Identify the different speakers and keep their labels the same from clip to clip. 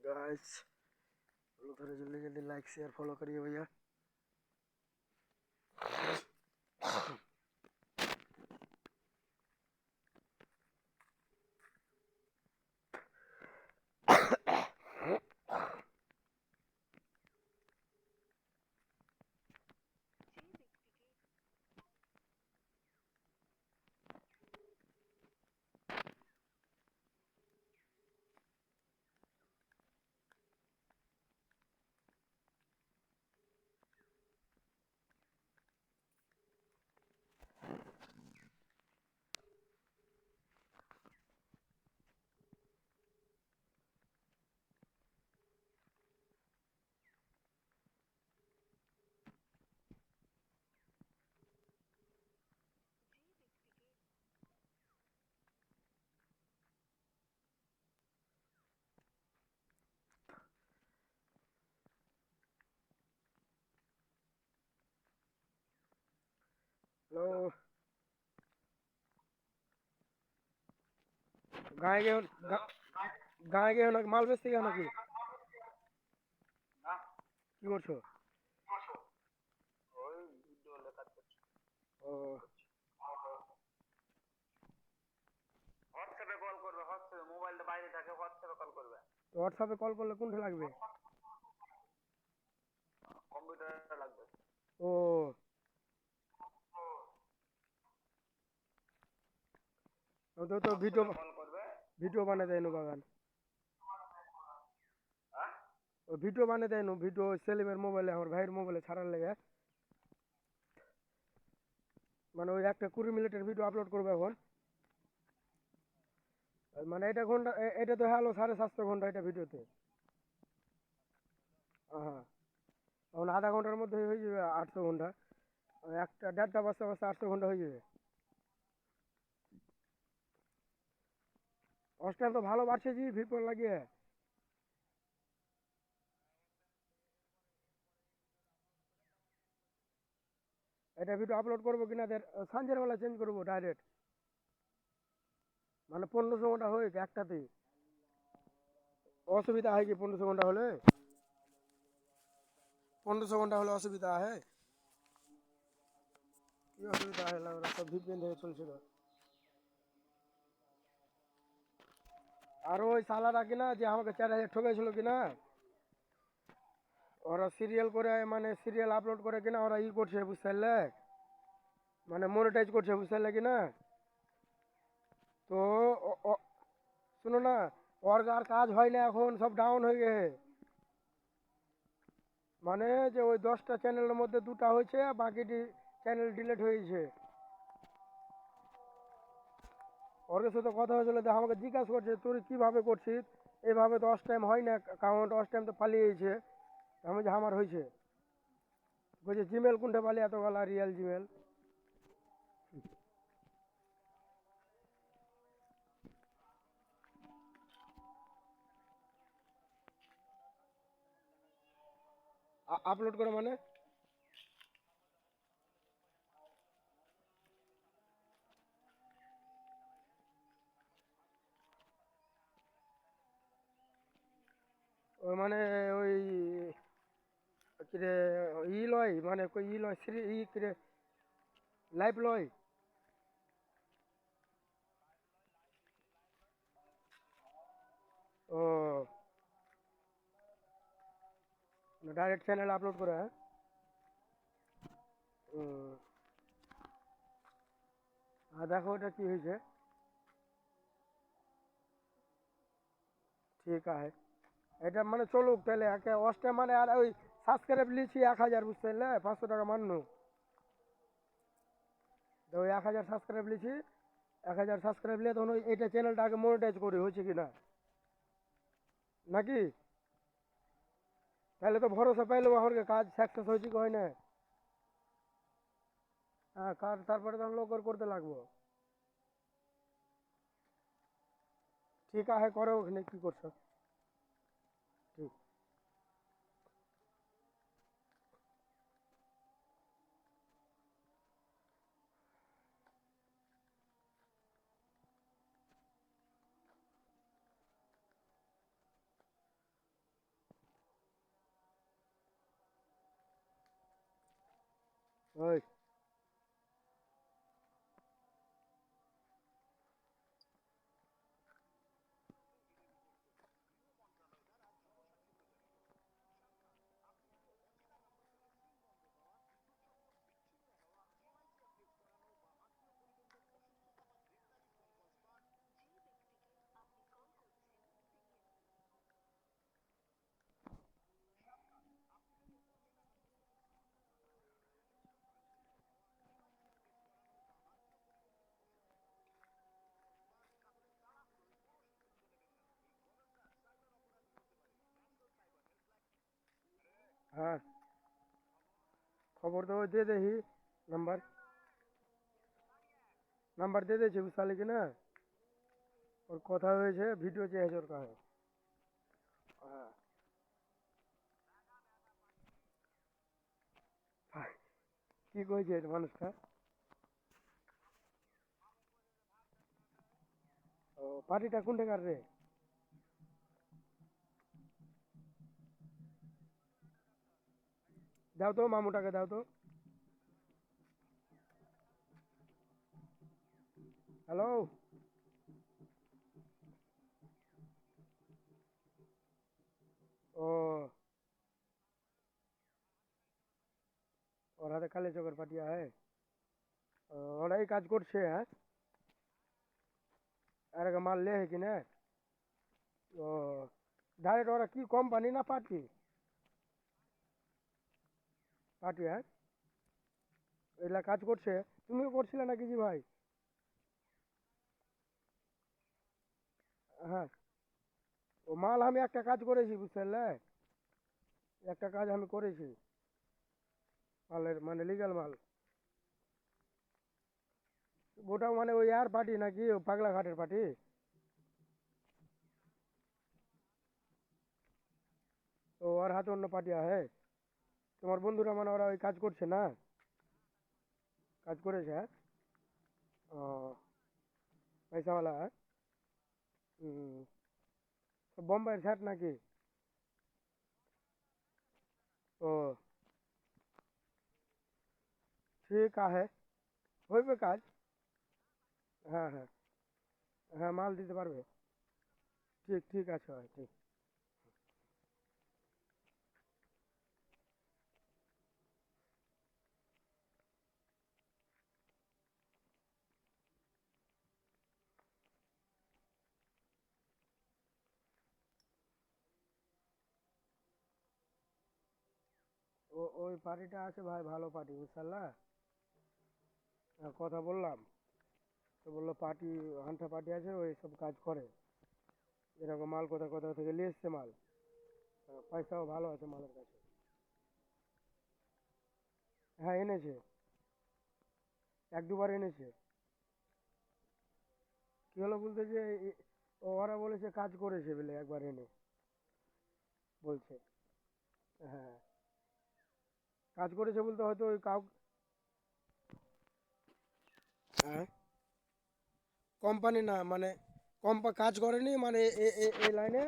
Speaker 1: Guys थोड़ा जल्दी जल्दी लाइक शेयर फॉलो करिए भैया। हेलो गाय गए গায়ে গিয়ে নাকি মাল বেচতে গিয়ে নাকি কি করছো? ও
Speaker 2: হোয়াটসঅ্যাপে কল করবে, হোয়াটসঅ্যাপে মোবাইলটা বাইরে থাকে, হোয়াটসঅ্যাপে কল করবে।
Speaker 1: হোয়াটসঅ্যাপে কল করলে কোনটা লাগবে?
Speaker 2: কম্পিউটারটা লাগবে।
Speaker 1: ও তো তো ভিডিও
Speaker 2: হোয়াটসঅ্যাপে কল করবে।
Speaker 1: ভিডিও বানিয়ে দেয় বাগান
Speaker 2: হ্যাঁ,
Speaker 1: ও ভিডিও বানিয়ে দেয় ভিডিও সেলিমের মোবাইলে আমার ভাইয়ের মোবাইলে ছাড়ার লেগে মানে ওই একটা 20 মিনিটের ভিডিও আপলোড করবে এখন মানে এটা ঘন্টা এটা তো হলো 750 ঘন্টা এটা ভিডিওতে। হ্যাঁ এখন আধা ঘন্টার মধ্যে হয়ে যাবে 800 ঘন্টা একটা দেড়টা বাজতে বাজতে 800 ঘন্টা হয়ে যাবে। অস্টার তো ভালো বাড়ছে জি ভিপন লাগিয়ে এটা ভিডিও আপলোড করবো কিনা সঞ্জের বেলা চেঞ্জ করবো ডাইরেক্ট মানে 1500 ঘন্টা হয়ে একটাতেই অসুবিধা হয় কি 1500 ঘন্টা হলে 1500 ঘন্টা হলে অসুবিধা হয় কি অসুবিধা হলো ওরা সব ভিপিএন ধরে চলছিল আর ওই সালারা কিনা যে আমাকে 4000 ঠকেছিল কিনা ওরা সিরিয়াল করে মানে সিরিয়াল আপলোড করে কিনা ওরা করছে বুঝতে পারলে মানে মনিটাইজ করছে বুঝতে পারলে কিনা তো শুনো না ওর আর কাজ হয় না এখন সব ডাউন হয়ে গেছে মানে যে ওই 10টা চ্যানেলের মধ্যে 2টা হয়েছে বাকিটি চ্যানেল ডিলিট হয়েছে। ওর সাথে কথা হয়েছিল যে আমাকে জিজ্ঞাসা করছে তুই কীভাবে করছিস এভাবে তো টাইম হয় না কারণ টাইম তো পালিয়েছে আমি যে আমার হয়েছে বলছে জিমেল কোনটা পালিয়ে এত গলা রিয়েল জিমেল আপলোড করে মানে ওই মানে ওই কিরে ই লয় মানে ই লয় ই কিরে লাইভ লয় ও ডাইরেক্ট চ্যানেল আপলোড করে হ্যাঁ আর দেখো ওটা কি হয়েছে ঠিক আছে এটা মানে চলুক তাহলে একে অস্টে মানে আর ওই সাবস্ক্রাইব লিছি 1000 বুঝতে পারলে 500 টাকা মান্য তো ওই 1000 সাবস্ক্রাইব লিছি 1000 সাবস্ক্রাইব নিয়ে তখন ওই এটা চ্যানেলটা আগে মনিটাইজ করি হয়েছে কি না নাকি তাহলে তো ভরসা পাইলো আমার কাজ সাকসেস হয়েছে কি হয় না হ্যাঁ কার তারপরে তখন লোক করতে লাগবো ঠিক আছে করো ওখানে কি করছো ঠিক ওই হ্যাঁ, খবর তো ওই দিয়ে দেখি। নাম্বার নাম্বার দিয়ে দিয়েছি বুঝতে পারলি কি না? ওর কথা হয়েছে, ভিডিও চেয়েছে ওর কাছে। হ্যাঁ, কি কইছে এটা মানুষটা? ও, পার্টিটা কোন টাকার রে? দাও তো, মামুটাকে দাও তো। হ্যালো। ও, ওর হাতে কালে চোখের পাটিয়া হ্যাঁ। ও, ওরা এই কাজ করছে হ্যাঁ? আর একটা মাল লে है कि না? ও, ডাইরেক্ট ওরা কি কোম্পানি না পার্টি? পার্টি হ্যাঁ? এগুলা কাজ করছে। তুমিও করছিলে নাকি জি ভাই? হ্যাঁ। ও মাল আমি একটা কাজ করেছি বুঝতে পারলে? একটা কাজ আমি করেছি। মালের মানে লিগ্যাল মাল। ওটা মানে ওই আর পার্টি নাকি ও পাগলা ঘাটের পার্টি? ও, ওর হাতে অন্য পার্টি আছে। তোমার বন্ধুরা মানে ওরা ওই কাজ করছে না? কাজ করেছে হ্যাঁ? ও, পয়সাওয়ালা হ্যাঁ? হুম। তো বোম্বাইয়ের ছাট নাকি? ও, ঠিক আছে, হইবে কাজ। হ্যাঁ হ্যাঁ। হ্যাঁ, মাল দিতে পারবে। ঠিক ঠিক আছে ভাই, ঠিক। ওই পার্টিটা আছে ভাই, ভালো পার্টি বুঝছাল্লা। কথা বললাম, তো বললো পার্টি, হান্টা পার্টি আছে ওই সব কাজ করে। এরকম মাল কোথা কোথা থেকে নিয়ে এসছে মাল। পয়সাও ভালো আছে মালের কাছে। হ্যাঁ, এনেছে। এক দুবার এনেছে। কি হলো বলতে যে ওরা বলেছে কাজ করেছে বলে একবার এনে বলছে। হ্যাঁ, কাজ করেছে বলতে হয়তো ওই কাউ। হ্যাঁ, কোম্পানি না মানে কাজ করেনি মানে এই লাইনে।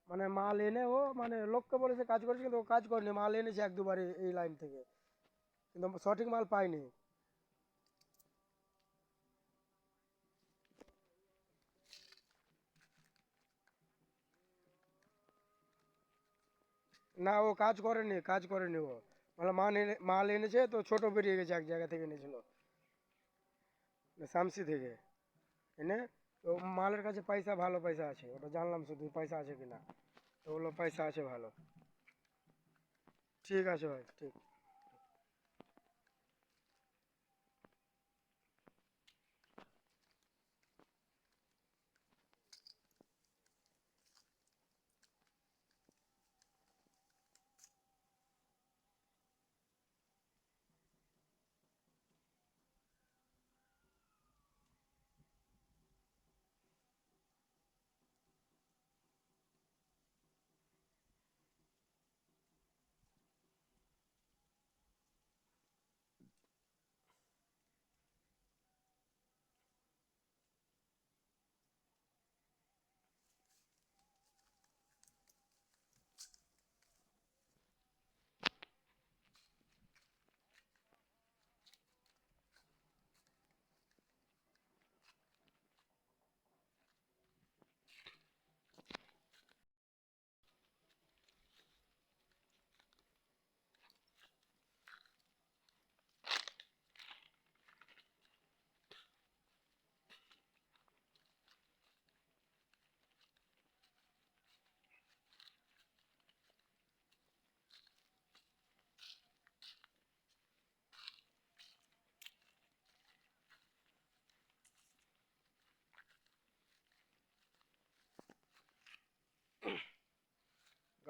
Speaker 1: মানে মাল এনে ও মানে লোককে বলেছে কাজ করেছে, কিন্তু ও কাজ করেনি, মাল এনেছে এক দুবার এই লাইন থেকে, কিন্তু সঠিক মাল পাইনি। না, ও কাজ করেনি ও। মানে মাল এনেছে তো ছোট বেরিয়ে গেছে, এক জায়গা থেকে এনেছিল, শামসি থেকে এনে। তো মালের কাছে পয়সা, ভালো পয়সা আছে, ওটা জানলাম শুধু পয়সা আছে কিনা। তো বললো পয়সা আছে ভালো। ঠিক আছে ভাই, ঠিক।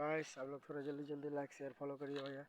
Speaker 1: गाइस आप लोग थोड़ा जल्दी जल्दी लाइक शेयर फॉलो करिए भैया।